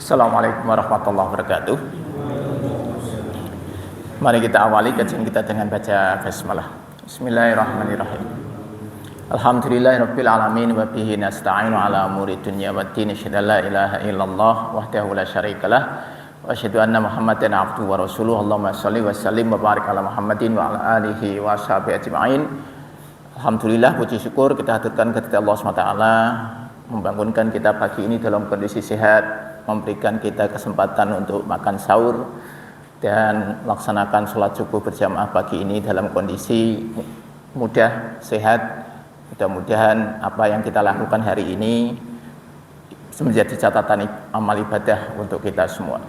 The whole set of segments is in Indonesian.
Assalamualaikum warahmatullahi wabarakatuh. Mari kita awali kajian kita dengan baca basmalah. Bismillahirrahmanirrahim. Alhamdulillahirabbil alamin wa bihi nasta'inu ala umuri dunya waddin. Asyhadu an la ilaha illallah wahdahu la syarikalah wa asyhadu anna Muhammadan abduhu wa rasuluhu. Allahumma shalli wa sallim wa barik ala Muhammadin wa ala alihi wa sahbihi ajma'in. Alhamdulillah, puji syukur kita haturkan kepada Allah SWT membangunkan kita pagi ini dalam kondisi sehat, memberikan kita kesempatan untuk makan sahur dan melaksanakan sholat subuh berjamaah pagi ini dalam kondisi mudah, sehat. Mudah-mudahan apa yang kita lakukan hari ini menjadi catatan amal ibadah untuk kita semua.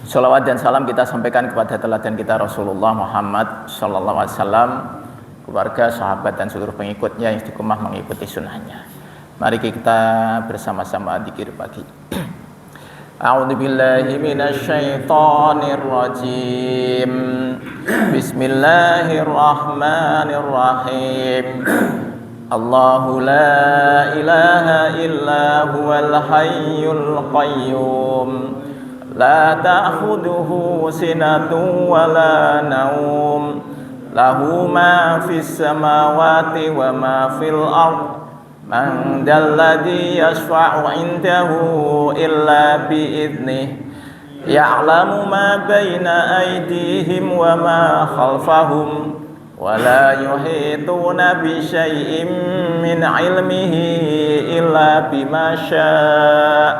Sholawat dan salam kita sampaikan kepada teladan kita Rasulullah Muhammad sallallahu alaihi wasallam, keluarga, sahabat dan seluruh pengikutnya yang istiqomah mengikuti sunnahnya. Mari kita bersama-sama dzikir pagi. A'udzu billahi minasy syaithanir rajim. Bismillahirrahmanirrahim. Allahu la ilaha illa huwal hayyul qayyum. La ta'khudhuhu sinatun wa la naum. Lahu ma fis samawati wa ma fil ardh. Man dalladhi yashfa'u 'indahu illa bi'idhnihi ya'lamu ma baina aydihim wa ma khalfahum wa la yuhituna bi syai'in min 'ilmihi illa bima syaa'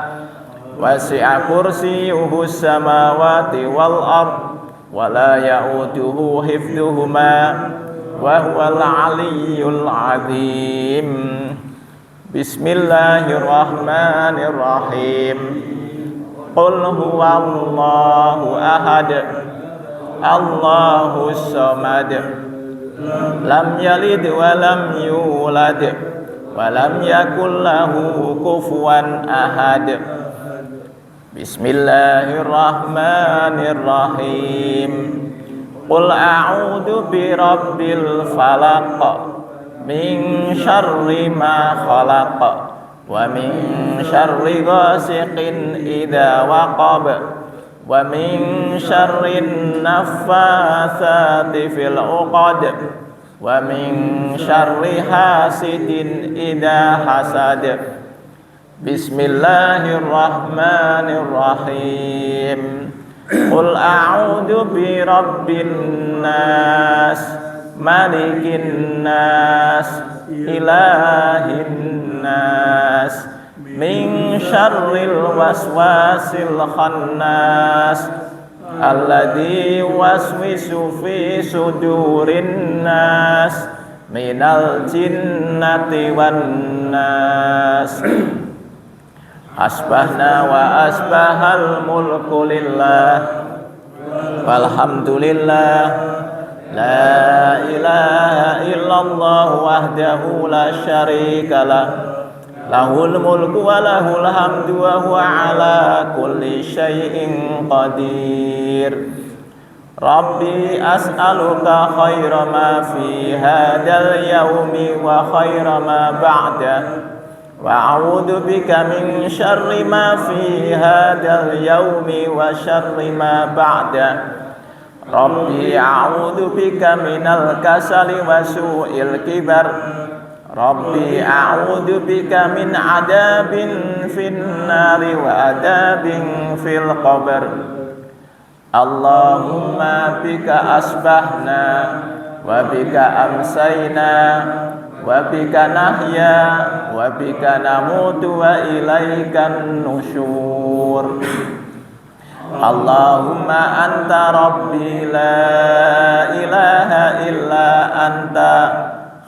wasi'a kursiyyuhu samawati wal ardh wa la ya'uduhu hifdhuhuma wa huwal 'aliyyul 'azim. Bismillahirrahmanirrahim. Qul huwallahu ahad, Allahus samad, lam yalid wa lam yulad wa lam yakul lahu kufuwan ahad. Bismillahirrahmanirrahim. Qul a'udzu birabbil falaq min syarri ma khalaq wa min syarri ghasiqin idza waqab wa min syarri naffatsati fil 'uqad wa min syarri hasidin idza hasad. Bismillahirrahmanirrahim. Qul a'udzu birabbin nas malikin nas ilahin nas min syarril waswasil khannas alladzi waswisu fi sudurin nas minal jinnati wan nas. Asbahna wa asbahal mulku lillah walhamdulillah. La ilaha illallah wahdahu la syarika lah. Lahul mulku wa lahul hamdu wa huwa ala kulli syai'in qadir. Rabbi as'aluka khaira ma fi hadal yaumi wa khaira ma ba'dah. Wa a'udzu bika min syarri ma fi hadal yaumi wa syarri ma ba'dah. Rabbi a'udzu bika minal kasali wa su'il kibar. Rabbi a'udzu bika min adabin fin nari wa adabin fil qabr. Allahumma bika asbahna wa bika amsayna wa bika nahya wa bika namutu wa ilaikan nusyur. Allahumma anta rabbi la ilaha illa anta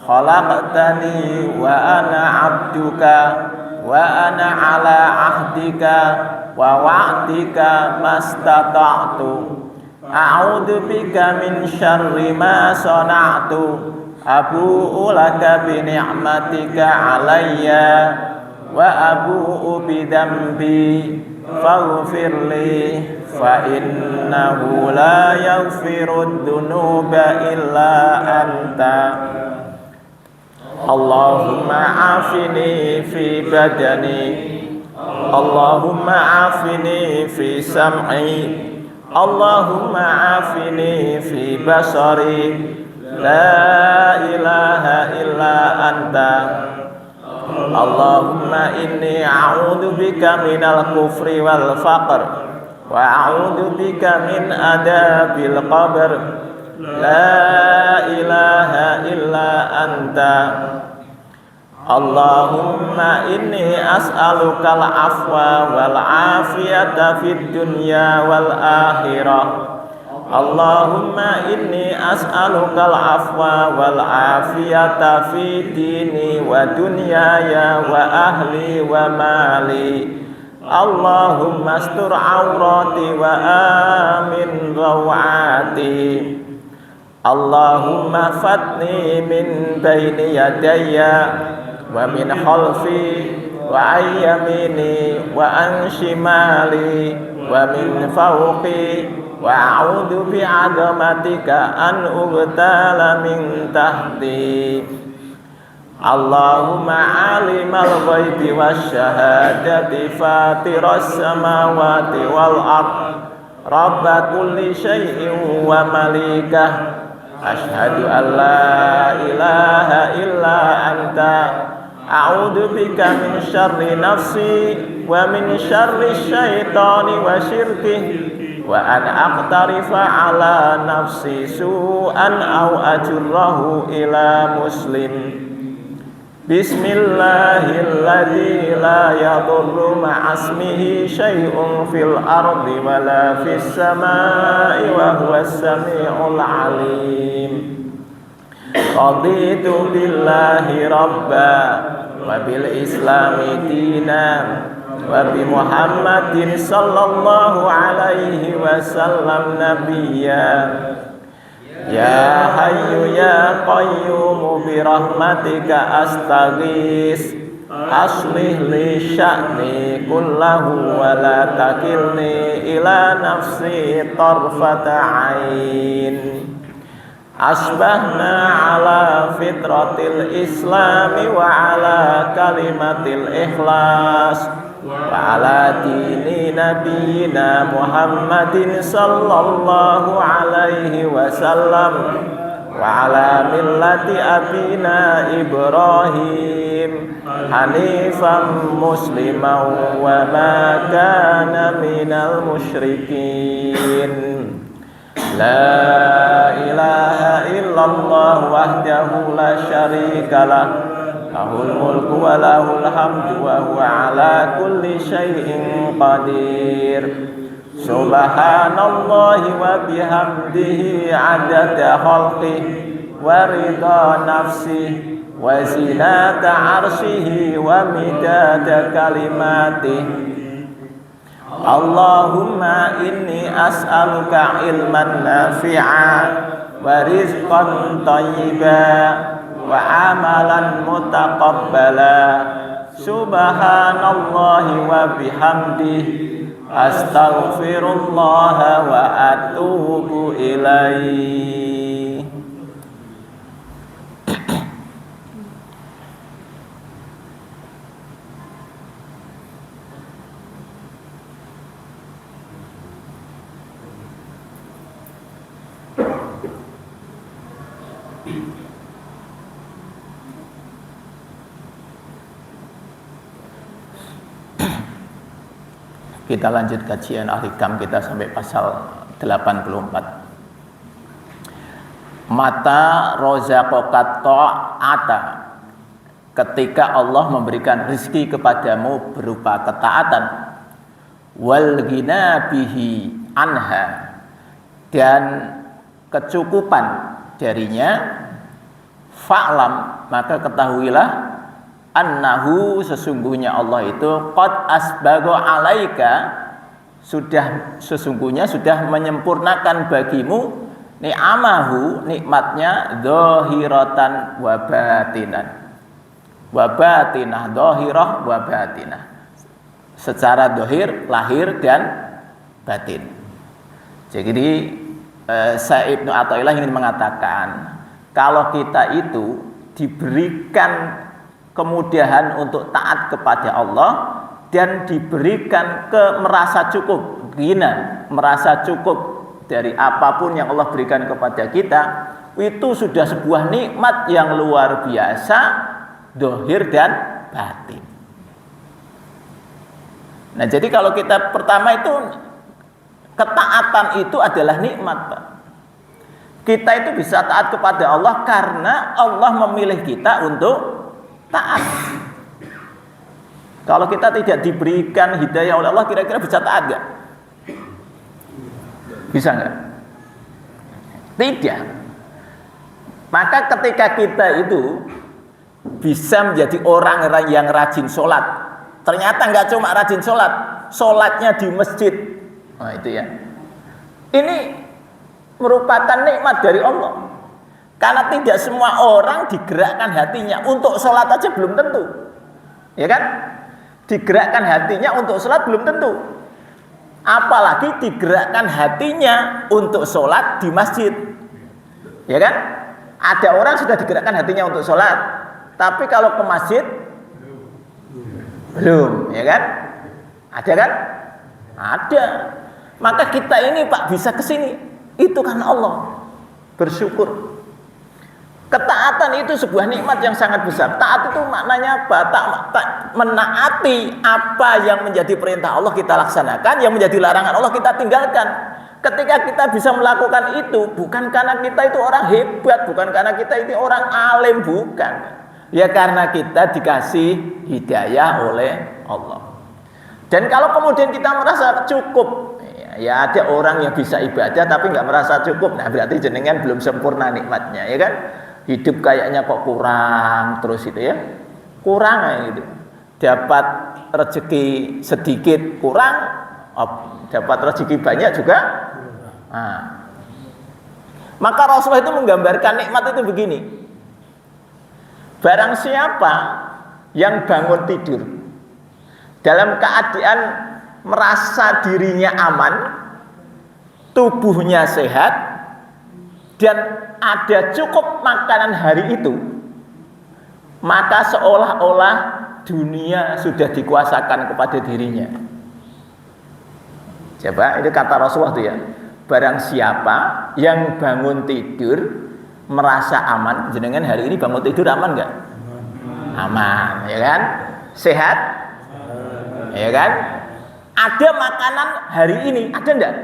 khalaqtani wa ana abduka wa ana ala ahdika wa wa'dika mastata'tu. A'udzu bika min syarri ma sana'tu. Abu'u laka bi ni'matika alayya wa abu'u bi dhanbi faghfirli fa innahu la yaghfirud dunuba illa anta. Allahumma afini fi badani Allahumma afini fi sam'i, Allahumma afini fi basari, la ilaha illa anta. Allahumma inni a'udzu bika minal kufri wal faqr, wa a'udzu bika min adabil qabr, la ilaha illa anta. Allahumma inni as'alukal afwa wal afiyata fid dunya wal akhirah. Allahumma inni as'alukal afwa wal afiyata fi dini wa dunyaya wa ahli wa mali. Allahumma astur awrati wa amin rawati. Allahumma fatni min baini yadayya wa min khalfi wa an yamini wa an shimali wa min fawqi wa a'udzu bi'azamatika an ubtala min tahti. Allahumma alimal ghaibi wasyahadati fatiras samawati wal ard, rabba kulli syai'in wa malikah, asyhadu an la ilaha illa anta, a'udzu bika min syarri nafsi wa min syarri syaitani wa syirkihi, wa an aqtarifa ala nafsi su'an aw ajurrahu ila muslim. Bismillahilladzi la yadurru ma'asmihi syai'un fil ardi wa la fis samai wa huwas sami'ul alim. Raditu billahi rabba wa bil islami dinan wa bi Muhammadin sallallahu alaihi wasallam nabiyya. Ya hayyu ya qayyum bi rahmatika astaghis, aslih li sya'ni kullahu wa la takilni ila nafsi tarfata ain. Asbahna ala fitratil islami wa ala kalimatil ikhlas wa ala dini nabiyina Muhammadin sallallahu alaihi wasallam wa ala millati abina Ibrahim hanifan musliman wa ma kana minal musyrikin. La ilaha illallah wahdahu la syarika lah, lahul mulku wa lahul hamdu wa huwa ala kulli syai'in qadir. Subhanallahi wa bihamdihi adada khalqihi wa ridha nafsihi wa zinata arshihi wa midada kalimatih. Allahumma inni as'aluka ilman nafi'a wa rizqan thayyiba wa amalan mutaqabbala. Subhanallahi wa bihamdihi astaghfirullah wa atubu ilaihi. Kita lanjut kajian Al-Hikam kita sampai pasal 84. Mata rozaqaka ta'ata, ketika Allah memberikan rezeki kepadamu berupa ketaatan, wal ghina bihi anha, dan kecukupan darinya, fa'lam, maka ketahuilah, annahu, sesungguhnya Allah itu qad asbagha alaika, sesungguhnya sudah menyempurnakan bagimu ni'amahu, nikmatnya, zahiratan wa batinan, wa batinah, zahirah wa batinah, secara zahir, lahir dan batin. Jadi Syekh Ibnu Athaillah ingin mengatakan, kalau kita itu diberikan kemudahan untuk taat kepada Allah, dan diberikan merasa cukup, ghina, merasa cukup dari apapun yang Allah berikan kepada kita, itu sudah sebuah nikmat yang luar biasa, zahir dan batin. Nah, jadi kalau kita pertama itu ketaatan itu adalah nikmat, Pak. Kita itu bisa taat kepada Allah karena Allah memilih kita untuk taat. Kalau kita tidak diberikan hidayah oleh Allah, kira-kira bisa taat gak? Bisa nggak? Tidak. Maka ketika kita itu bisa menjadi orang yang rajin sholat, ternyata nggak cuma rajin sholat, sholatnya di masjid. Nah, itu ya. Ini merupakan nikmat dari Allah. Karena tidak semua orang digerakkan hatinya untuk sholat aja belum tentu, ya kan? Digerakkan hatinya untuk sholat belum tentu. Apalagi digerakkan hatinya untuk sholat di masjid, ya kan? Ada orang sudah digerakkan hatinya untuk sholat, tapi kalau ke masjid belum, ya kan? Ada kan? Ada. Maka kita ini Pak bisa ke sini, itu karena Allah. Bersyukur. Ketaatan itu sebuah nikmat yang sangat besar. Taat itu maknanya apa? Menaati apa yang menjadi perintah Allah kita laksanakan, yang menjadi larangan Allah kita tinggalkan. Ketika kita bisa melakukan itu, bukan karena kita itu orang hebat, bukan karena kita itu orang alim, bukan. Ya karena kita dikasih hidayah oleh Allah. Dan kalau kemudian kita merasa cukup, ya ada orang yang bisa ibadah tapi nggak merasa cukup, nah berarti jenengan belum sempurna nikmatnya, ya kan? Hidup kayaknya kok kurang terus itu ya, kurang gitu. Dapat rezeki sedikit kurang, dapat rezeki banyak juga. Nah. Maka Rasulullah itu menggambarkan nikmat itu begini. Barang siapa yang bangun tidur dalam keadaan merasa dirinya aman, tubuhnya sehat, dan ada cukup makanan hari itu, maka seolah-olah dunia sudah dikuasakan kepada dirinya. Coba, itu kata Rasulullah itu ya. Barang siapa yang bangun tidur merasa aman, jenengan hari ini bangun tidur aman nggak? Aman, ya kan? Sehat, ya kan? Ada makanan hari ini, ada enggak?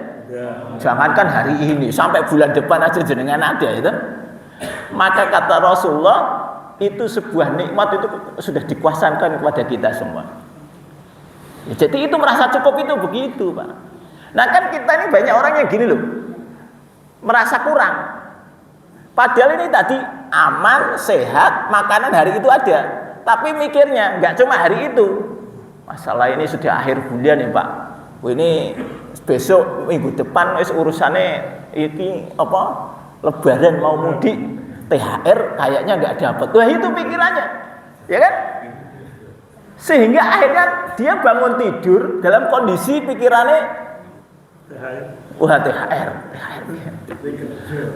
Jangankan hari ini, sampai bulan depan aja jenengan ada itu. Maka kata Rasulullah, itu sebuah nikmat, itu sudah dikuasakan kepada kita semua. Ya, jadi itu merasa cukup itu begitu, Pak. Nah kan kita ini banyak orang yang gini loh, merasa kurang. Padahal ini tadi aman, sehat, makanan hari itu ada. Tapi mikirnya nggak cuma hari itu. Masalah ini sudah akhir bulan ya Pak. Ini besok minggu depan urusannya ini apa? Lebaran mau mudik, THR kayaknya nggak dapat. Wah itu pikirannya, ya kan? Sehingga akhirnya dia bangun tidur dalam kondisi pikirannya, wah THR.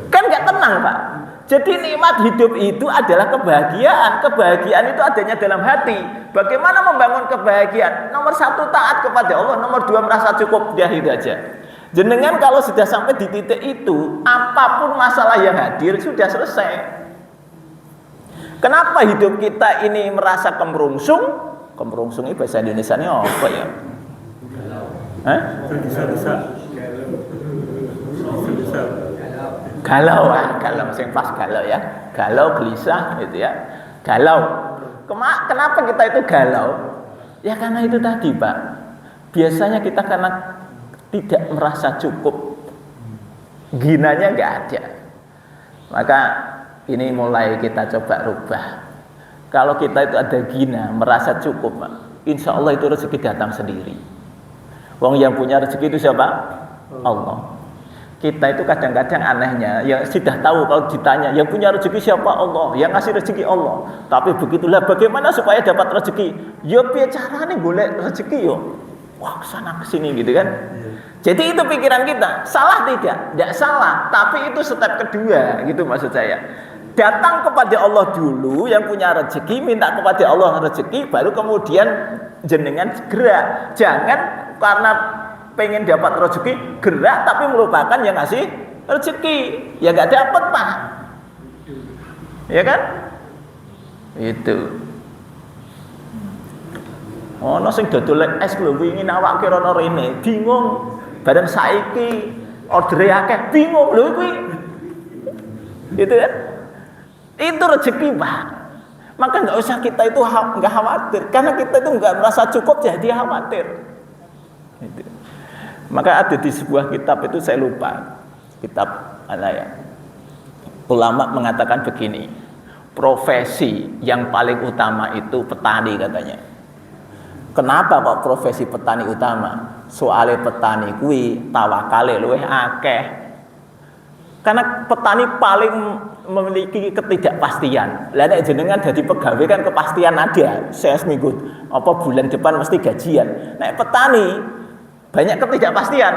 Kan nggak tenang Pak. Jadi nikmat hidup itu adalah kebahagiaan. Kebahagiaan itu adanya dalam hati. Bagaimana membangun kebahagiaan? Nomor satu taat kepada Allah. Nomor dua merasa cukup, dia itu aja. Jenengan kalau sudah sampai di titik itu, apapun masalah yang hadir sudah selesai. Kenapa hidup kita ini merasa kemerungsung? Kemerungsung ini bahasa Indonesianya apa ya? Galau, galau, sing pas galau ya, galau, gelisah, gitu ya, galau. Kenapa kita itu galau? Ya karena itu tadi Pak. Biasanya kita karena tidak merasa cukup, ginanya nggak ada. Maka ini mulai kita coba rubah. Kalau kita itu ada gina, merasa cukup, Pak, insya Allah itu rezeki datang sendiri. Wong yang punya rezeki itu siapa? Allah. Kita itu kadang-kadang anehnya, ya sudah tahu kalau ditanya, yang punya rezeki siapa? Allah. Yang ngasih rezeki Allah. Tapi begitulah, bagaimana supaya dapat rezeki? Ya piye carane golek rezeki yo? Wah, kesana kesini gitu kan? Jadi itu pikiran kita. Salah tidak? Tidak salah. Tapi itu step kedua, gitu maksud saya. Datang kepada Allah dulu yang punya rezeki, minta kepada Allah rezeki, baru kemudian jenengan gerak. Jangan karena pengen dapat rezeki gerak tapi melupakan yang ngasih rezeki. Ya nggak dapat, Pak. Ya kan? Itu. Ono sing dodol es lho wingi awake rono rene, bingung. Bareng saiki ordere akeh, bingung lho kuwi. Gitu kan? Itu rezeki, Pak. Maka nggak usah kita itu nggak khawatir, karena kita itu nggak merasa cukup jadi khawatir. Gitu. Maka ada di sebuah kitab itu saya lupa, kitab mana ya? Ulama mengatakan begini, profesi yang paling utama itu petani katanya. Kenapa kok profesi petani utama? Soalnya petani kuwi tawakale luwih akeh. Karena petani paling memiliki ketidakpastian. Lah nek jenengan dadi pegawai kan kepastian ada. Saya seminggu apa bulan depan mesti gajian. Nek petani banyak ketidakpastian.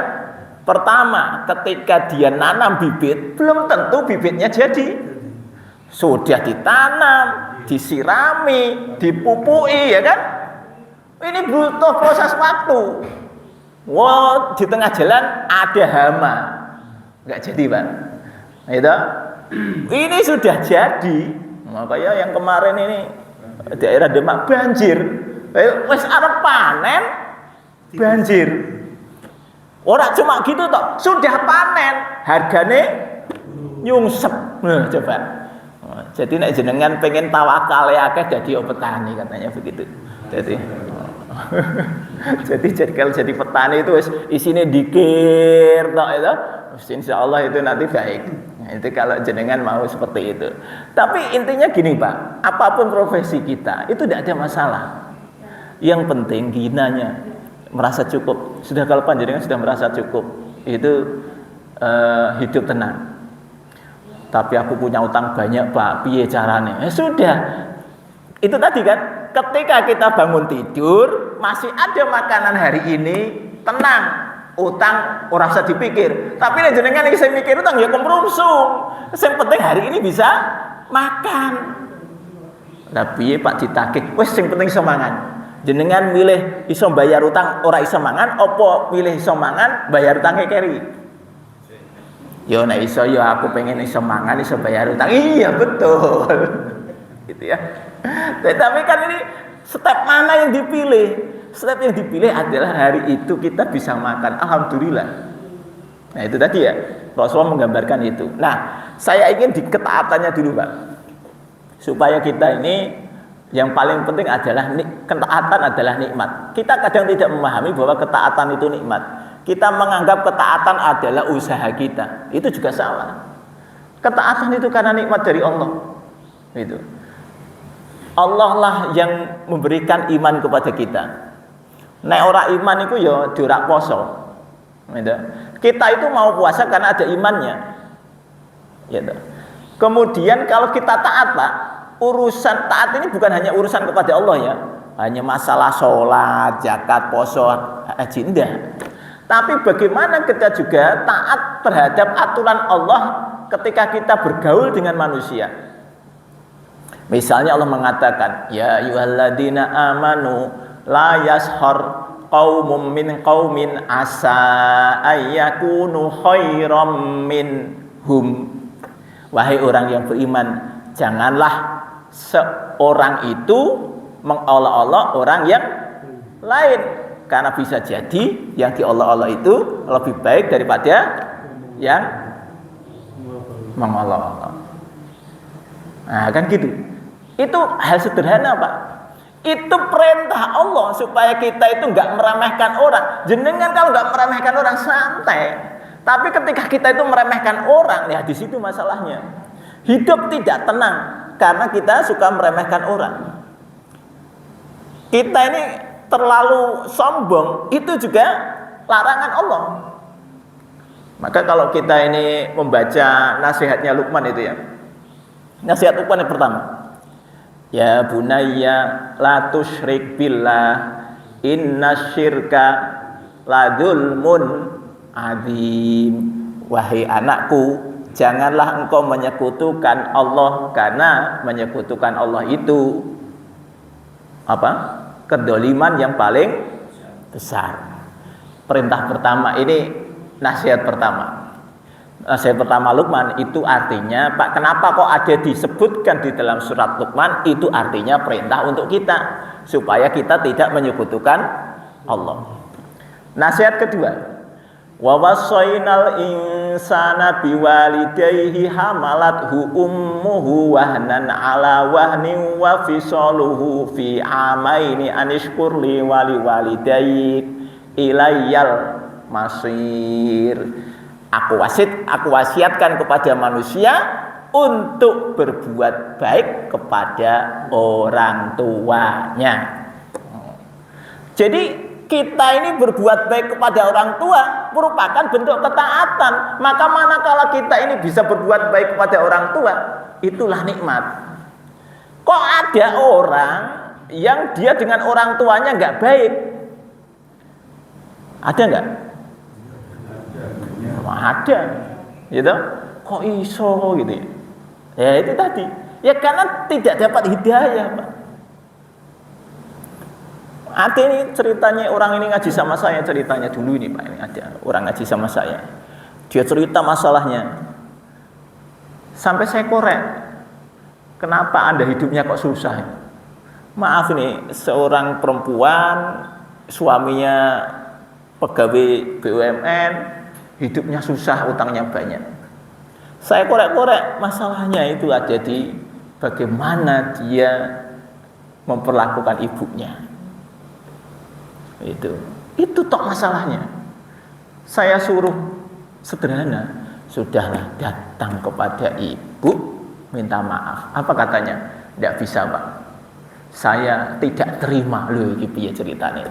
Pertama, ketika dia nanam bibit, belum tentu bibitnya jadi. Sudah ditanam, disirami, dipupui, ya kan? Ini butuh proses waktu. Wow, di tengah jalan ada hama, nggak jadi, Pak. Itu, ini sudah jadi. Makanya yang kemarin ini daerah Demak banjir. Wes arep panen, banjir. Orang cuma gitu toh, sudah panen, harganya nyungsep. Nah, coba. Jadi nek jenengan pengen tawakal ya akeh dadi petani katanya begitu. Jadi kalau jadi petani itu isinya dikir tok itu, insyaallah itu nanti baik. Nah, itu kalau jenengan mau seperti itu. Tapi intinya gini, Pak, apapun profesi kita itu tidak ada masalah. Yang penting ginanya merasa cukup. Sudah kalau panjenengan sudah merasa cukup, itu hidup tenang. Tapi aku punya utang banyak, Pak, piye carane? Sudah. Itu tadi kan, ketika kita bangun tidur, masih ada makanan hari ini, tenang. Utang ora usah dipikir. Tapi nek jenengan iki sing mikir utang ya kemrungsung. Sing penting hari ini bisa makan. Lah piye Pak ditagih? Wis sing penting iso mangan. Jenengan milih iso bayar utang ora iso mangan, apa milih iso mangan bayar utangnya keri? Yo nek iso yo aku pengen iso mangan iso bayar utang. Iya betul. Gitu ya. Tapi kan ini step mana yang dipilih? Step yang dipilih adalah hari itu kita bisa makan. Alhamdulillah. Nah itu tadi ya, Rasulullah menggambarkan itu. Nah saya ingin di ketaatannya dulu, Pak, supaya kita ini yang paling penting adalah ketaatan adalah nikmat. Kita kadang tidak memahami bahwa ketaatan itu nikmat. Kita menganggap ketaatan adalah usaha kita. Itu juga salah. Ketaatan itu karena nikmat dari Allah. Itu. Allah lah yang memberikan iman kepada kita. Nek ora iman itu ya dirak poso. Gitu. Kita itu mau puasa karena ada imannya. Gitu. Kemudian kalau kita taat, Pak, urusan taat ini bukan hanya urusan kepada Allah ya. Hanya masalah sholat, zakat, poso, haji, enggak. Tapi bagaimana kita juga taat terhadap aturan Allah ketika kita bergaul dengan manusia. Misalnya Allah mengatakan, ya ayyuhalladzina amanu la yashhar qaumum min qaumin asa ayyakunu khairam minhum. Wahai orang yang beriman, janganlah seorang itu mengolok-olok orang yang lain, karena bisa jadi yang diolok-olok itu lebih baik daripada yang mengolok-olok. Nah kan gitu. Itu hal sederhana, Pak. Itu perintah Allah supaya kita itu nggak meremehkan orang. Jenengan kalau nggak meremehkan orang santai. Tapi ketika kita itu meremehkan orang, ya di situ masalahnya. Hidup tidak tenang karena kita suka meremehkan orang. Kita ini terlalu sombong, itu juga larangan Allah. Maka kalau kita ini membaca nasihatnya Luqman itu ya. Nasihat Luqman yang pertama. Ya bunayya la tusyrik billah innasyirka la dzulmun adzim. Wahai anakku, janganlah engkau menyekutukan Allah, karena menyekutukan Allah itu apa? Kedoliman yang paling besar. Perintah pertama ini, nasihat pertama. Nasihat pertama Luqman itu artinya, Pak, kenapa kok ada disebutkan di dalam surat Luqman? Itu artinya perintah untuk kita, supaya kita tidak menyekutukan Allah. Nasihat kedua, wa wassaynal insana biwalidayhi hamalathu ummuhu wahnan ala wahnin wa fisaluhu fi amaini anishkur li waliwalidayk ilayyal masir. Aku wasiatkan kepada manusia untuk berbuat baik kepada orang tuanya. Jadi kita ini berbuat baik kepada orang tua merupakan bentuk ketaatan. Maka manakala kita ini bisa berbuat baik kepada orang tua, itulah nikmat. Kok ada orang yang dia dengan orang tuanya nggak baik? Ada nggak? Ada, gitu. Kok iso gitu ya? Ya itu tadi. Ya karena tidak dapat hidayah, Pak. Ada ini ceritanya, orang ini ngaji sama saya, ceritanya dulu ini, Pak. Ini ada orang ngaji sama saya. Dia cerita masalahnya. Sampai saya korek. Kenapa Anda hidupnya kok susah? Maaf ini, seorang perempuan, suaminya pegawai BUMN, hidupnya susah, utangnya banyak. Saya korek-korek, masalahnya itu ada di bagaimana dia memperlakukan ibunya. Itu tok masalahnya. Saya suruh sederhana, sudahlah datang kepada ibu minta maaf. Apa katanya? Tidak bisa, Pak. Saya tidak terima. Loh, iki piye ceritanya?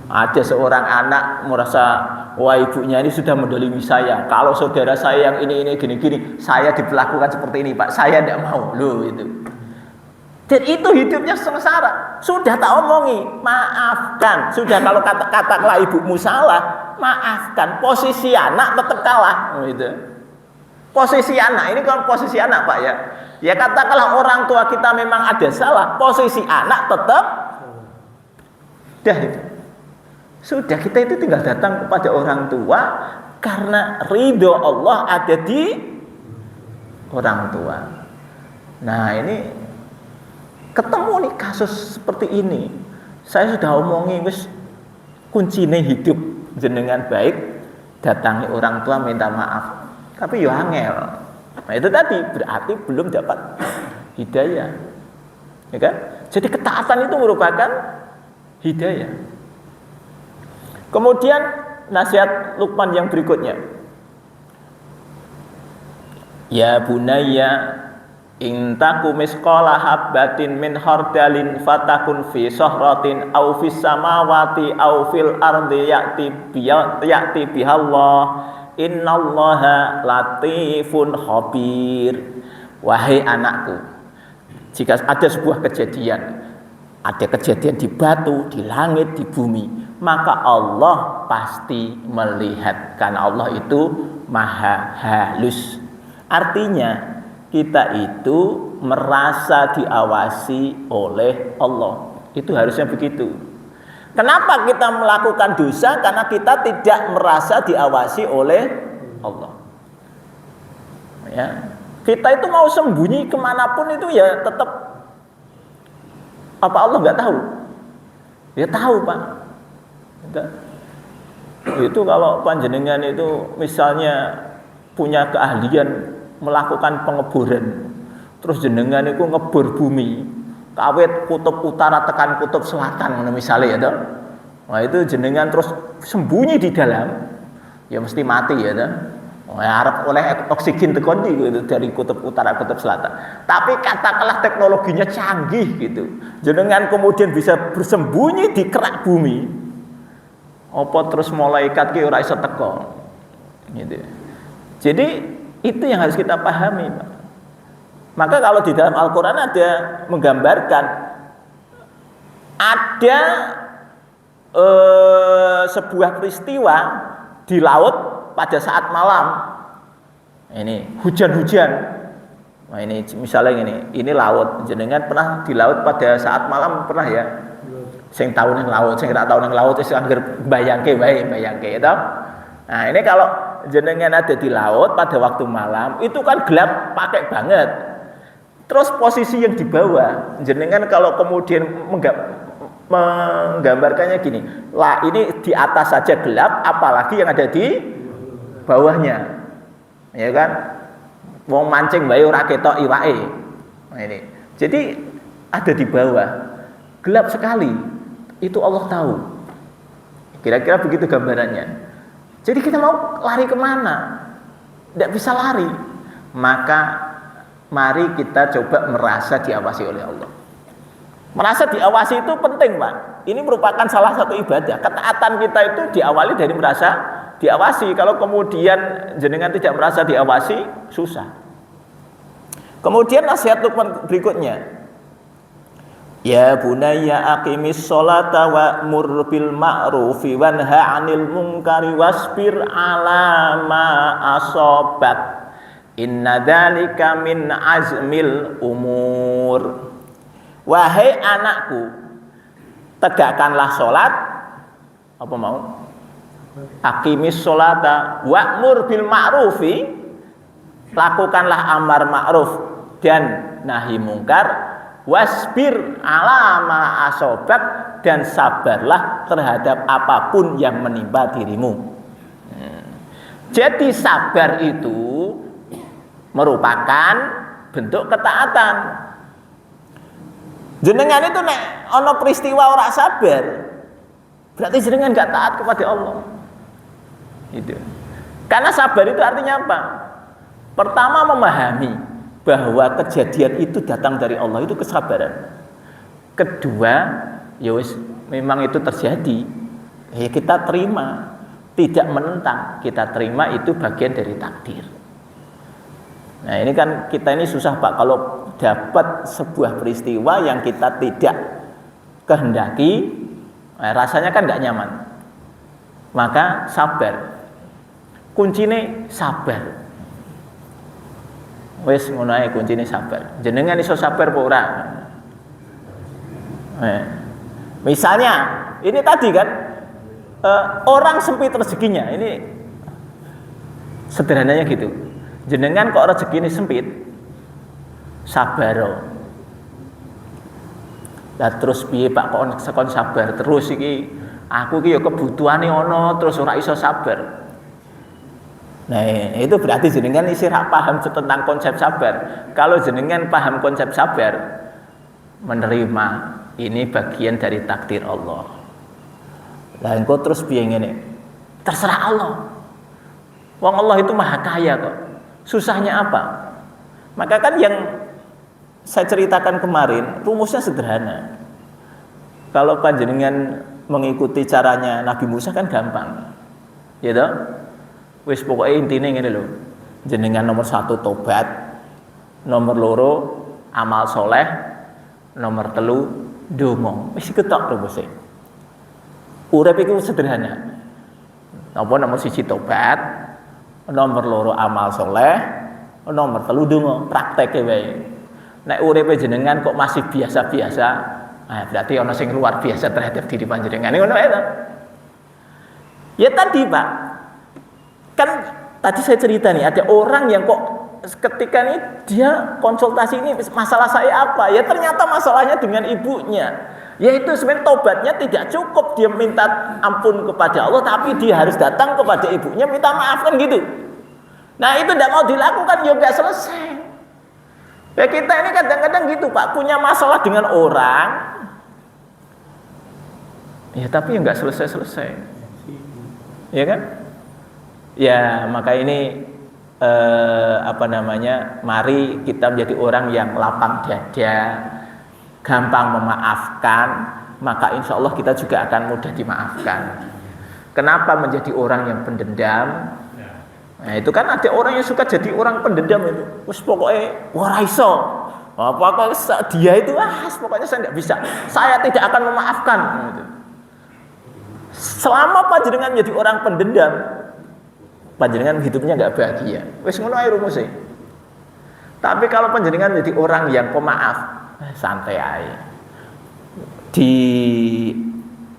Ada seorang anak merasa, wah ibunya ini sudah mendolimi saya. Kalau saudara saya yang ini gini-gini, saya diperlakukan seperti ini, Pak. Saya tidak mau. Loh itu. Dan itu hidupnya sengsara. Sudah tak omongi, maafkan. Sudah kalau katakanlah ibumu salah, maafkan. Posisi anak tetap kalah. Gitu. Posisi anak, ini kan posisi anak, Pak ya. Ya katakanlah orang tua kita memang ada salah, posisi anak tetap dah itu. Sudah, kita itu tinggal datang kepada orang tua karena ridho Allah ada di orang tua. Nah ini ketemu nih kasus seperti ini. Saya sudah omongi wis kuncinya hidup jenengan baik, datangi orang tua minta maaf. Tapi yo angel. Nah itu tadi berarti belum dapat hidayah. Ya kan? Jadi ketaatan itu merupakan hidayah. Kemudian nasihat Luqman yang berikutnya. Ya bunayya in taku misqala habbatin min khardalin fatakun fi sahratin aw fis samawati aw fil ardi ya'ti bihallah innallaha latifun khabir. Wahai anakku, jika ada sebuah kejadian, ada kejadian di batu, di langit, di bumi, maka Allah pasti melihat, karena Allah itu maha halus. Artinya kita itu merasa diawasi oleh Allah. Itu harusnya begitu. Kenapa kita melakukan dosa? Karena kita tidak merasa diawasi oleh Allah. Ya, kita itu mau sembunyi kemanapun itu ya tetap, apa Allah nggak tahu? Ya tahu, Pak. Itu kalau panjenengan itu misalnya punya keahlian melakukan pengeboran, terus jenengan itu ngebor bumi kawit kutub utara tekan kutub selatan misalnya ya, nah itu jenengan terus sembunyi di dalam, ya mesti mati ya, harap oleh oksigen tekondi gitu, dari kutub utara kutub selatan. Tapi katakanlah teknologinya canggih gitu, jenengan kemudian bisa bersembunyi di kerak bumi, apa terus malaikat ki ora iso teko gitu. Jadi itu yang harus kita pahami, Pak. Maka kalau di dalam Al-Quran ada menggambarkan ada sebuah peristiwa di laut pada saat malam. Ini hujan-hujan. Nah ini misalnya ini laut. Jenengan pernah di laut pada saat malam pernah ya? Sing tau ning laut, sing ora tau ning laut wis anggere bayangke wae, bayangke to. Nah, ini kalau jenengan ada di laut pada waktu malam, itu kan gelap pakai banget. Terus posisi yang di bawah, jenengan kalau kemudian menggambarkannya gini, lah ini di atas saja gelap, apalagi yang ada di bawahnya, ya kan? Wong mancing bae ora ketok iwake. Nah ini, jadi ada di bawah, gelap sekali, itu Allah tahu. Kira-kira begitu gambarannya. Jadi kita mau lari kemana? Tidak bisa lari. Maka mari kita coba merasa diawasi oleh Allah. Merasa diawasi itu penting, Pak. Ini merupakan salah satu ibadah. Ketaatan kita itu diawali dari merasa diawasi. Kalau kemudian jenengan tidak merasa diawasi, susah. Kemudian nasihat berikutnya. Ya bunayya aqimis sholata wa'mur bil ma'rufi wanha 'anil munkari wasbir 'ala ma asabak. Inna dzalika min azmil umur. Wahai anakku, tegakkanlah sholat. Apa mau? Aqimis sholata wa'mur bil ma'rufi, lakukanlah amar ma'ruf dan nahi mungkar, wasbir ala ma asobat, dan sabarlah terhadap apapun yang menimpa dirimu. Jadi sabar itu merupakan bentuk ketaatan. Jenengan itu nek ana peristiwa ora sabar, berarti jenengan gak taat kepada Allah. Itu. Karena sabar itu artinya apa? Pertama, memahami bahwa kejadian itu datang dari Allah, itu kesabaran. Kedua, ya wis memang itu terjadi, ya kita terima, tidak menentang, kita terima itu bagian dari takdir. Nah ini kan kita ini susah, Pak, kalau dapat sebuah peristiwa yang kita tidak kehendaki, rasanya kan nggak nyaman. Maka sabar, kuncine sabar. Wes ngono ae kuncine sabar. Jenengan iso sabar apa ora? Misalnya ini tadi kan orang sempit rezekinya, ini sederhananya gitu. Jenengan kok rezeki ini sempit, sabar. Lah terus piye Pak kok sekon sabar terus iki? Aku iki ya kebutuhane ono terus ora iso sabar. Nah, itu berarti jenengan isi rak paham tentang konsep sabar. Kalau jenengan paham konsep sabar, menerima ini bagian dari takdir Allah. Lah engko terus piye ngene? Terserah Allah. Wong Allah itu maha kaya kok. Susahnya apa? Maka kan yang saya ceritakan kemarin, rumusnya sederhana. Kalau panjenengan mengikuti caranya Nabi Musa kan gampang. Ya toh? Wis pokoknya intinya ngene lho. Jenengan nomor 1 tobat, nomor 2 amal soleh, nomor 3 ndonga. Wis ketok rumusé. Urip iku sederhana. Apa nomor 1 tobat, nomor 2 amal soleh, nomor 3 ndonga, prakteke wae. Nek uripe jenengan kok masih biasa-biasa, nah berarti ana sing luar biasa terhadap diri panjenengan. Ngono ae to. Ya tadi, Pak. Kan tadi saya cerita nih, ada orang yang kok ketika ini dia konsultasi ini, masalah saya apa? Ya ternyata masalahnya dengan ibunya. Yaitu sebenarnya tobatnya tidak cukup dia minta ampun kepada Allah, tapi dia harus datang kepada ibunya minta maaf kan gitu. Nah itu tidak mau dilakukan, ya nggak selesai. Ya kita ini kadang-kadang gitu Pak, punya masalah dengan orang, ya tapi ya nggak selesai-selesai, ya kan? Ya maka ini mari kita menjadi orang yang lapang dada, gampang memaafkan, maka insya Allah kita juga akan mudah dimaafkan. Kenapa menjadi orang yang pendendam? Nah itu kan ada orang yang suka jadi orang pendendam itu. Wes pokoknya ora iso. Apa dia itu pokoknya saya tidak bisa. Saya tidak akan memaafkan. Selama panjenengan menjadi orang pendendam, panjenengan hidupnya nggak bahagia. Wes ngono ae rumusé. Tapi kalau panjenengan menjadi orang yang pemaaf, santai aja. di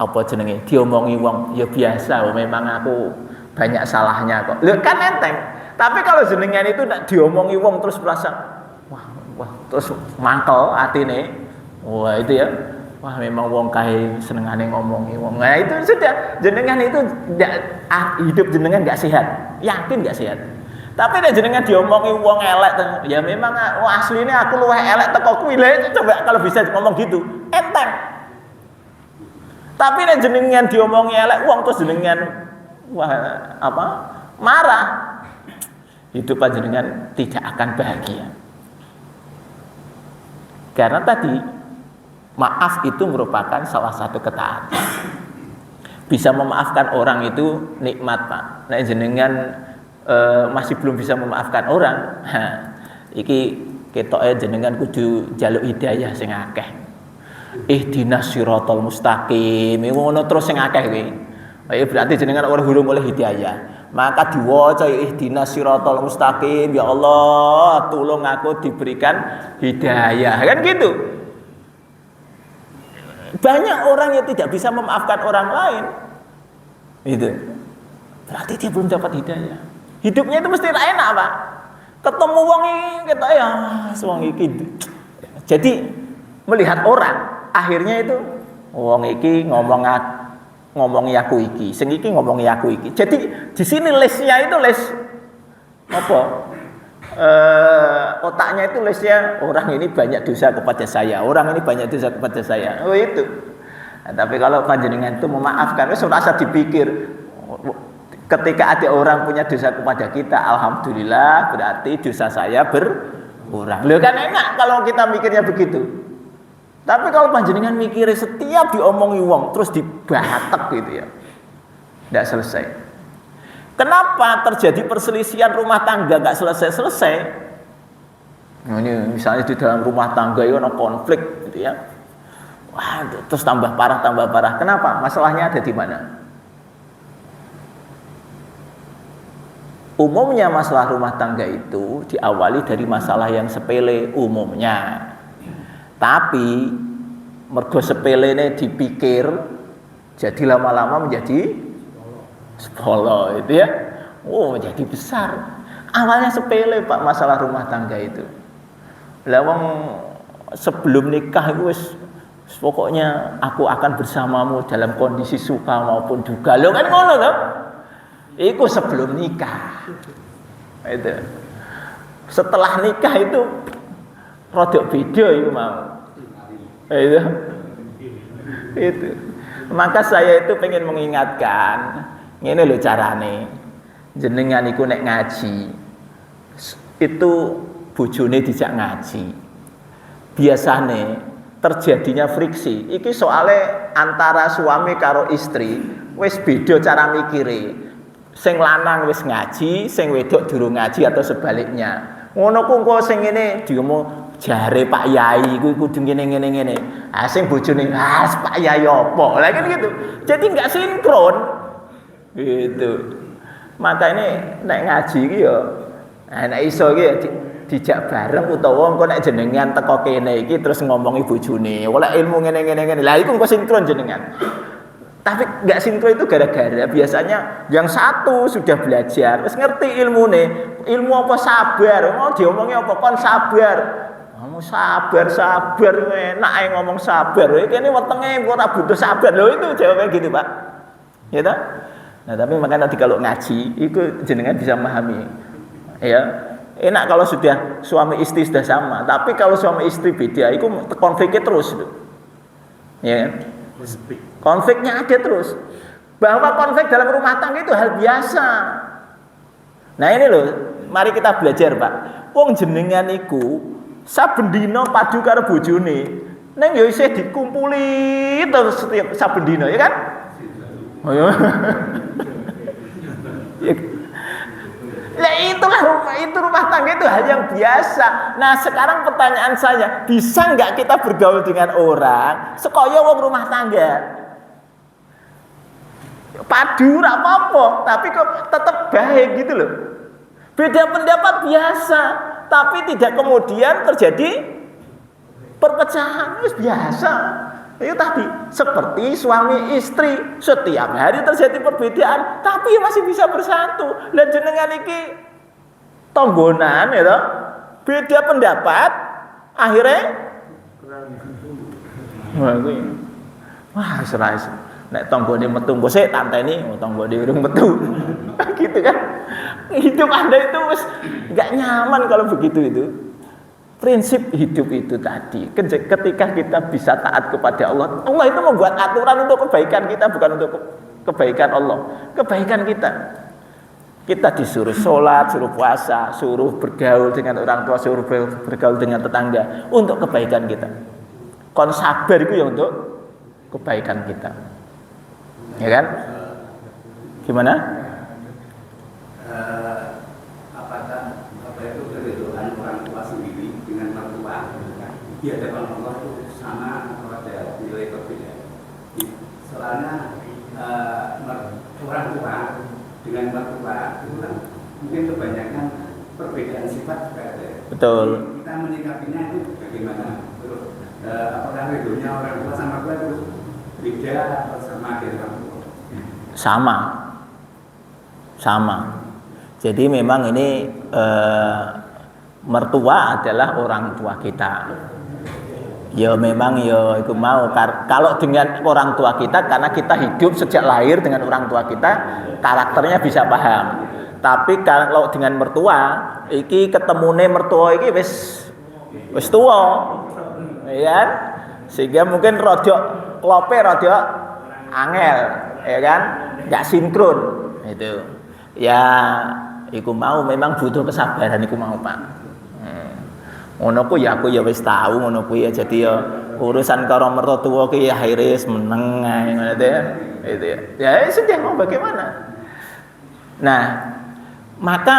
apa jenenge diomongi wong ya biasa, memang aku banyak salahnya kok. Lho kan enteng. Tapi kalau jenengan itu ndak diomongi wong terus merasa wah terus mangkel atine. Wah itu ya. Wah memang wong kae senengane ngomongi wong. Nah itu sudah jenengan itu hidup jenengan enggak sehat. Yakin enggak sehat. Tapi nek jenengan diomongi wong elek ya memang asline aku luwih elek teko kuwi. Coba kalau bisa ngomong gitu. Enteng. Tapi nek jenengan diomongi elek wong terus jenengan marah. Hidup panjenengan tidak akan bahagia. Karena tadi maaf itu merupakan salah satu ketaatan. Bisa memaafkan orang itu nikmat, Pak. Nek jenengan masih belum bisa memaafkan orang, iki ketoke jenengan kudu njaluk hidayah sing akeh. Ihdinas siratal mustaqim. Ngono terus sing akeh kuwi. Ya berarti jenengan ora hurung oleh hidayah. Maka diwaca ihdinas siratal mustaqim, ya Allah, tolong aku diberikan hidayah. Kan gitu. Banyak orang yang tidak bisa memaafkan orang lain. Itu. Berarti dia belum dapat hidayah. Hidupnya itu mesti enak, Pak. Ketemu wong iki ketok ya, wong iki. Jadi melihat orang, akhirnya itu wong iki ngomongi aku iki, sing iki ngomongi aku iki. Jadi di sini listnya itu list apa? Otaknya itu listnya orang ini banyak dosa kepada saya, orang ini banyak dosa kepada saya. Oh itu. Nah, tapi kalau panjenengan itu memaafkan, wis ora usah dipikir. Ketika ada orang punya dosa kepada kita, alhamdulillah berarti dosa saya berkurang. Loh kan enak kalau kita mikirnya begitu. Tapi kalau panjenengan mikirnya setiap diomongi wong terus dibatek gitu ya, tidak selesai. Kenapa terjadi perselisihan rumah tangga nggak selesai-selesai? Nah, ini misalnya di dalam rumah tangga itu ada konflik gitu ya. Wah, terus tambah parah. Kenapa? Masalahnya ada di mana? Umumnya masalah rumah tangga itu diawali dari masalah yang sepele umumnya. Tapi mergo sepele ini dipikir jadi lama-lama menjadi sepolo itu ya. Oh, jadi besar. Awalnya sepele, Pak, masalah rumah tangga itu. Lah wong sebelum nikah itu pokoknya aku akan bersamamu dalam kondisi suka maupun duka. Lho kan ngono toh? Iku sebelum nikah. Itu. Setelah nikah itu rodok beda itu mau. Itu. Maka saya itu pengen mengingatkan, ngene lho carane. Jenengan iku nek ngaji itu bojone dijak ngaji. Biasane terjadinya friksi. Iki soale antara suami karo istri wis beda cara mikire. Sing lanang wis ngaji, sing wedok durung ngaji atau sebaliknya. Ngono ku engko sing ngene diomong jare Pak Yai iku kudu ngene. Ah sing bojone, Pak Yai opo? Lah kan gitu. Jadi enggak sinkron. Gitu. Maka ini nek ngaji iki ya nek iso iki ya dijak bareng utawa engko nek jenengan teko kene iki terus ngomongi bojone, oleh ilmu ngene. Lah iku engko sinkron jenengan. Tapi enggak sinkron itu gara-gara biasanya yang satu sudah belajar, terus ngerti ilmune. Ilmu apa sabar? Mau diomongi apa kon sabar. Kamu sabar enak ae ngomong sabar. Kene wetenge ora butuh sabar. Loh itu jawabnya gitu, Pak. Ya toh? Nah, tapi makanya nanti kalau ngaji itu jenengan bisa memahami. Ya. Enak kalau sudah suami istri sudah sama, tapi kalau suami istri beda itu konfliknya terus. Ya. Konfliknya ada terus. Bahwa konflik dalam rumah tangga itu hal biasa. Nah ini loh, mari kita belajar, Pak. Wong jenengan iku saben dina padu karo bojone. Neng ya isih dikumpuli terus setiap saben dina, ya kan? Oh ya. Nah itu rumah tangga itu hal yang biasa. Nah sekarang pertanyaan saya, bisa nggak kita bergaul dengan orang sekaya wong rumah tangga? Padu ora apa-apa, tapi kok tetap baik gitu loh. Beda pendapat biasa, tapi tidak kemudian terjadi perpecahan, itu biasa. Itu tadi seperti suami istri setiap hari terjadi perbedaan tapi masih bisa bersatu. Lah jenengan iki tonggonan ya toh, beda pendapat akhirnya wah serais nek tanggane metu engko sik tanteni tanggane urung metu. Gitu kan. Hidup Anda itu enggak nyaman kalau begitu itu. Prinsip hidup itu tadi, ketika kita bisa taat kepada Allah, Allah itu membuat aturan untuk kebaikan kita, bukan untuk kebaikan Allah, kebaikan kita. Kita disuruh sholat, suruh puasa, suruh bergaul dengan orang tua, suruh bergaul dengan tetangga, untuk kebaikan kita. Kon sabar itu ya untuk kebaikan kita, ya kan? Gimana? Di hadapan Allah itu sama atau ada nilai perbedaan. Soalnya orang tua dengan mertua itu kan mungkin kebanyakan perbedaan sifat juga ada. Betul. Kita menyikapinya itu bagaimana? Terus apakah ridhonya orang tua sama tua itu beda atau sama dengan orang tua? Sama. Jadi memang ini mertua adalah orang tua kita. Ya memang ya itu mau kalau dengan orang tua kita karena kita hidup sejak lahir dengan orang tua kita karakternya bisa paham. Tapi kalau dengan mertua iki ketemune mertua iki wis tua. Ya. Sehingga mungkin rodok klope rodok angel, ya kan? Enggak sinkron itu. Ya iku mau memang butuh kesabaran iku mau, Pak. Ngono ku ya aku ya wis tahu ngono ku ya jadi ya urusan karo mertua ki ya akhire meneng ae ngono ya. Itu ya. Ya sudah mau bagaimana? Nah, maka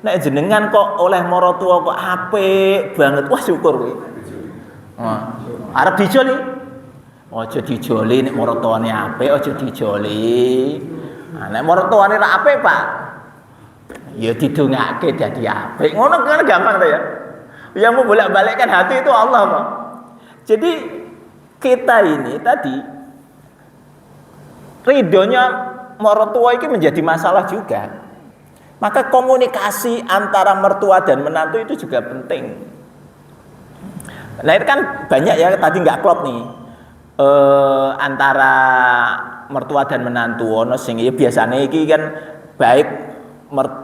nek jenengan kok oleh mertua kok apik banget, wah syukur kuwi. Wah, arep dijoli. Aja dijoli nek mertuane apik, aja dijoli. Nah, nek mertuane ra apik, Pak, ya didongake dadi apik. Ngono kan gampang to ya. Yang membolak-balikkan hati itu Allah, Pak. Jadi kita ini tadi ridhonya mertua itu menjadi masalah juga. Maka komunikasi antara mertua dan menantu itu juga penting. Nah itu kan banyak ya tadi nggak klop nih antara mertua dan menantu. Ono sing ya biasanya iki kan baik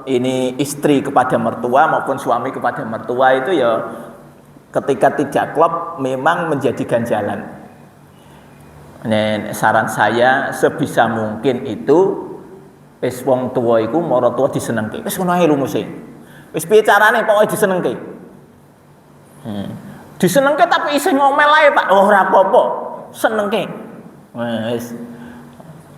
ini istri kepada mertua maupun suami kepada mertua itu ya ketika tidak klop memang menjadi ganjalan. Nen saran saya sebisa mungkin itu wis wong tuwa iku maratuwa disenengke. Wis ngono ae lumuse. Wis piye carane pokoke disenengke. Disenengke tapi isih ngomel ae, Pak. Oh ora apa-apa, senengke. Wis.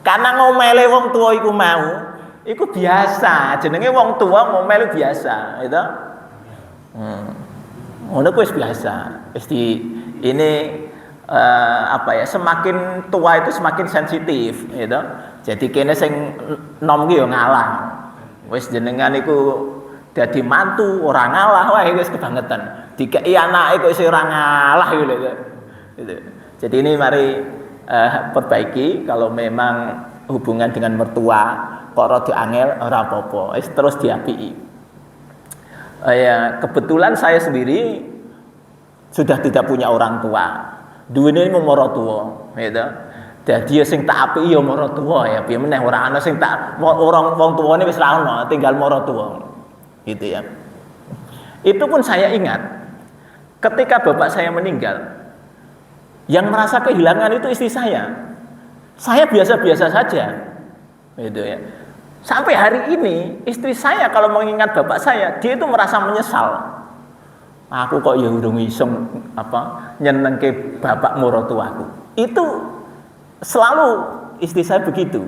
Karena ngomele wong tuwa iku mau iku biasa, jenenge wong tua ngomel biasa, itu. Ngono wis biasa. Wis ini semakin tua itu semakin sensitif, gitu. Jadi kene sing nom ki yo ngalah. Wis jenengan iku dadi mantu ora ngalah wae wis kebangetan. Dikeki anake kok isih ora ngalah gitu. Gitu. Jadi ini mari perbaiki kalau memang hubungan dengan mertua kok rada angel ora apa-apa, terus diapiki. Ya, kebetulan saya sendiri sudah tidak punya orang tua. Duwene mung maratuwa, gitu. Dadi sing tak apiki ya maratuwa ya, piye meneh ora ana sing tak wong tuwane wis ra ono, tinggal maratuwa. Gitu ya. Itu pun saya ingat ketika bapak saya meninggal, yang merasa kehilangan itu istri saya. Saya biasa-biasa saja. Gitu ya. Sampai hari ini istri saya kalau mengingat bapak saya, dia itu merasa menyesal. Aku kok ya urung iso nyenengke bapak maratuwaku. Itu selalu istri saya begitu.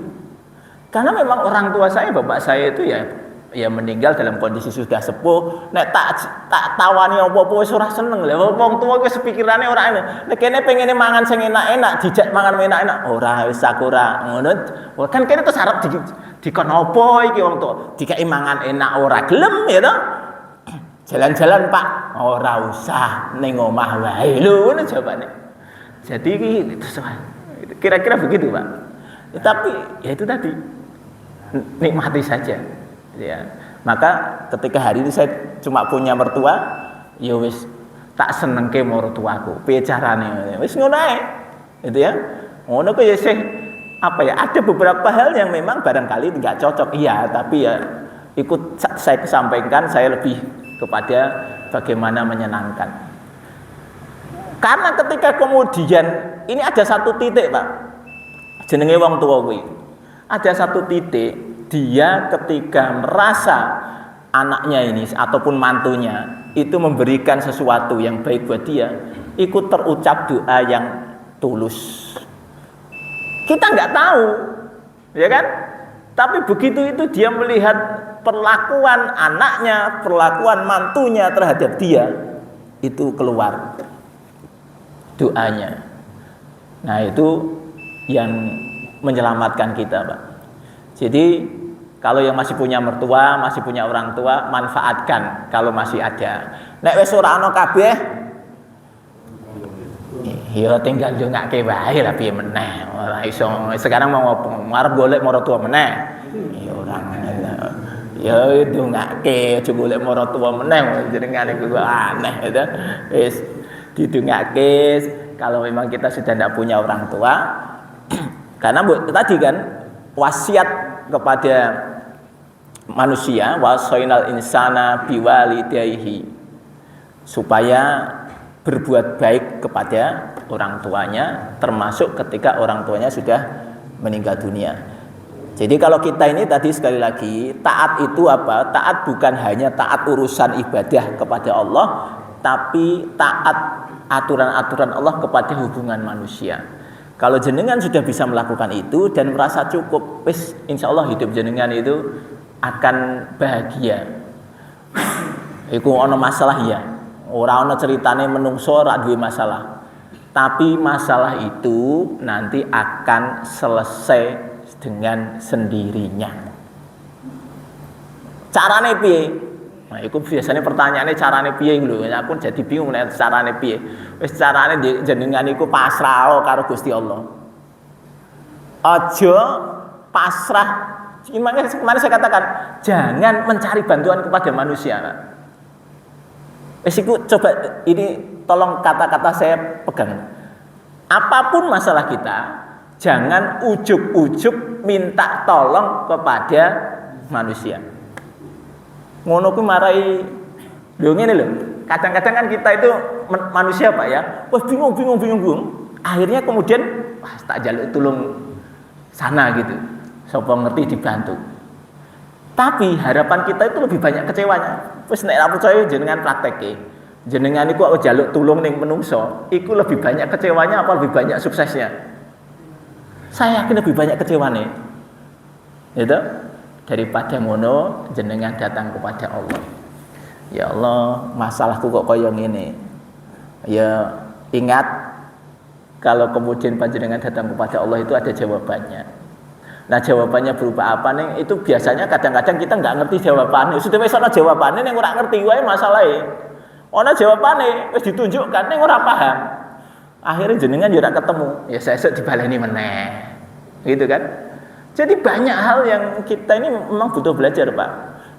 Karena memang orang tua saya, bapak saya itu ya meninggal dalam kondisi sudah sepuh. Nek tak tawani apa-apa wis ora seneng. Lah wong tuwa wis pikirane ora enak. Nek kene pengene mangan sing enak-enak, dijak mangan enak-enak, ora wis aku ora ngono. Kan kene terus arep dikon apa iki wong tuwa? Dikeki mangan enak ora gelem ya to. Jalan-jalan, Pak. Ora usah ning omah wae. Lho ngono jawabane. Jadi kira-kira begitu Pak. Tapi ya itu tadi, nikmati saja. Ya. Maka ketika hari itu saya cuma punya mertua, ya wis tak senengke mertuaku. Piye carane? Wis ngono ae. Gitu ya. Ngono ku ya sih apa ya? Ada beberapa hal yang memang barangkali tidak cocok. Iya, tapi ya ikut saya sampaikan, saya lebih kepada bagaimana menyenangkan. Karena ketika kemudian ini ada satu titik Pak, jenenge wong tua kuwi. Ada satu titik dia ketika merasa anaknya ini ataupun mantunya itu memberikan sesuatu yang baik buat dia, ikut terucap doa yang tulus. Kita nggak tahu, ya kan? Tapi begitu itu dia melihat perlakuan anaknya, perlakuan mantunya terhadap dia, itu keluar doanya. Nah itu yang menyelamatkan kita Pak. Jadi kalau yang masih punya mertua, masih punya orang tua, manfaatkan kalau masih ada. Nek wis ora ana kabeh, ya tinggal ndongake wae lah piye meneh. Ora iso sekarang mau ngopo? Arep golek maratuwa meneh. Ya ora ya ndongake aja golek maratuwa meneh jenengane kuwi aneh itu. Wis didongake kalau memang kita sudah tidak punya orang tua. Karena tadi kan wasiat kepada manusia, wasainal insana biwalidayhi, supaya berbuat baik kepada orang tuanya, termasuk ketika orang tuanya sudah meninggal dunia. Jadi kalau kita ini tadi sekali lagi, taat itu apa? Taat bukan hanya taat urusan ibadah kepada Allah, tapi taat aturan-aturan Allah kepada hubungan manusia. Kalau jenengan sudah bisa melakukan itu dan merasa cukup, wis insyaallah hidup jenengan itu akan bahagia. Iku ono masalah ya. Ora ono ceritane menungso ora duwe masalah. Tapi masalah itu nanti akan selesai dengan sendirinya. Carane piye? Nah, itu biasanya pertanyaannya carane piye lho. Aku jadi bingung nek carane piye. Wis carane jenengan iku pasrah karo Gusti Allah. Aja pasrah. Kemarin saya katakan, jangan mencari bantuan kepada manusia. Wis iku coba ini tolong kata-kata saya pegang. Apapun masalah kita, jangan ujug-ujug minta tolong kepada manusia. Ngono ku marai lho ngene lho. Kadang-kadang kan kita itu manusia Pak ya. Wah bingung. Akhirnya kemudian wah tak jaluk tulung sana gitu. Sapa ngerti dibantu. Tapi harapan kita itu lebih banyak kecewanya. Wis nek ora percaya jenengan prakteke. Jenengan iku kok jaluk tulung ning menungso, iku lebih banyak kecewanya apa lebih banyak suksesnya? Saya yakin lebih banyak kecewane. Gitu? Daripada ngono jenengan datang kepada Allah. Ya Allah, masalahku kok kaya ngene. Ya ingat kalau kemudian panjenengan datang kepada Allah itu ada jawabannya. Nah, jawabannya berupa apa nih? Itu biasanya kadang-kadang kita nggak ngerti jawabannya. Sudah wis ana jawabannya ning ora ngerti wae masalahe. Ana jawabannya wis ditunjukkan ning ora paham. Akhirnya jenengan yo ora ketemu. Ya sesuk dibaleni meneh. Gitu kan? Jadi banyak hal yang kita ini memang butuh belajar Pak.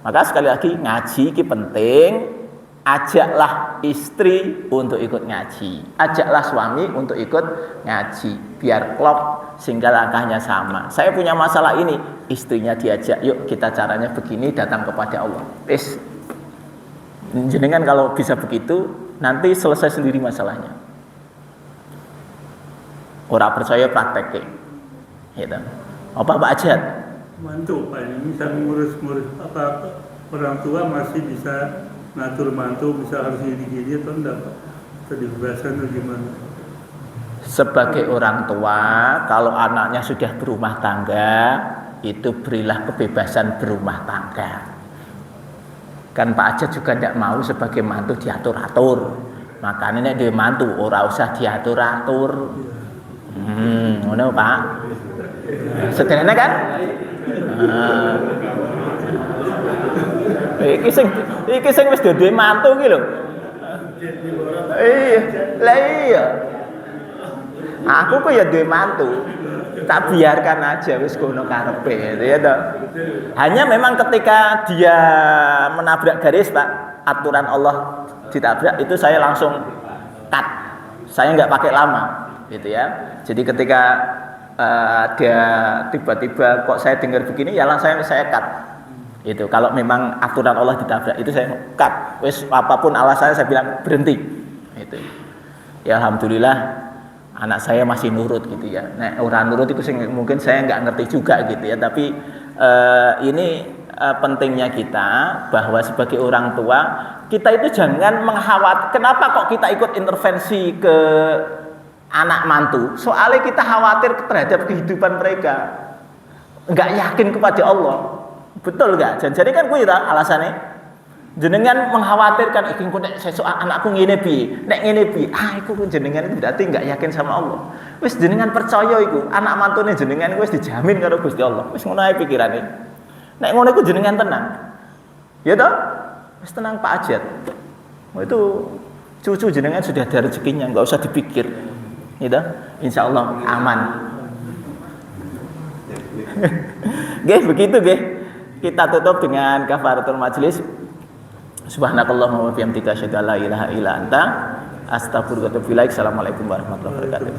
Maka sekali lagi ngaji ini penting. Ajaklah istri untuk ikut ngaji. Ajaklah suami untuk ikut ngaji. Biar klop sehingga langkahnya sama. Saya punya masalah ini, istrinya diajak. Yuk kita caranya begini, datang kepada Allah. Jenengan kalau bisa begitu, nanti selesai sendiri masalahnya. Orang percaya praktek. Gitu. Apa Pak Ajat? Mantu Pak, ini bisa ngurus-ngurus apa orang tua masih bisa ngatur mantu, bisa harus gini-gini atau enggak Pak? Bisa dibebaskan atau gimana? Sebagai orang tua, kalau anaknya sudah berumah tangga, itu berilah kebebasan berumah tangga. Kan Pak Ajat juga tidak mau sebagai mantu diatur-atur. Makanya dia mantu, ora usah diatur-atur. Ngono Pak. Sederhana kan? Iki sing wis duwe mantu iki lho. Iya, lah iya. Aku kok ya duwe mantu. Tak biarkan aja wis kono karepe ya toh. Hanya memang ketika dia menabrak garis, Pak, aturan Allah ditabrak, itu saya langsung cut. Saya nggak pakai lama gitu ya. Jadi ketika dia tiba-tiba kok saya dengar begini, ya langsung saya cut. Itu kalau memang aturan Allah ditabrak, itu saya cut. Wis apapun alasannya saya bilang berhenti. Itu. Ya alhamdulillah anak saya masih nurut gitu ya. Nah, orang nurut itu mungkin saya nggak ngerti juga gitu ya. Tapi ini pentingnya kita bahwa sebagai orang tua kita itu jangan mengkhawatir. Kenapa kok kita ikut intervensi ke anak mantu? Soalnya kita khawatir terhadap kehidupan mereka. Nggak yakin kepada Allah. Betul nggak? Jadi kan gue itu alasannya. Jenengan mengkhawatirkan iki kok nek sesuk anakku ngene piye, nek ngene piye. Iku jenengan itu berarti enggak yakin sama Allah. Wis jenengan percaya iku, anak mantune jenengan wis dijamin karo Gusti Allah. Wis ngono ae pikirane. Nek ngono iku jenengan tenang. Ya toh? Wis tenang Pak Ajat. Itu cucu jenengan sudah ada rezekinya, enggak usah dipikir. Ya toh? Insyaallah aman. Nggih, begitu nggih. Kita tutup dengan kafaratul majelis. Subhanakallahumma wa bihamdika asyhadu an la ilaha illa anta astaghfiruka wa atubu ilaik. Assalamualaikum warahmatullahi wabarakatuh.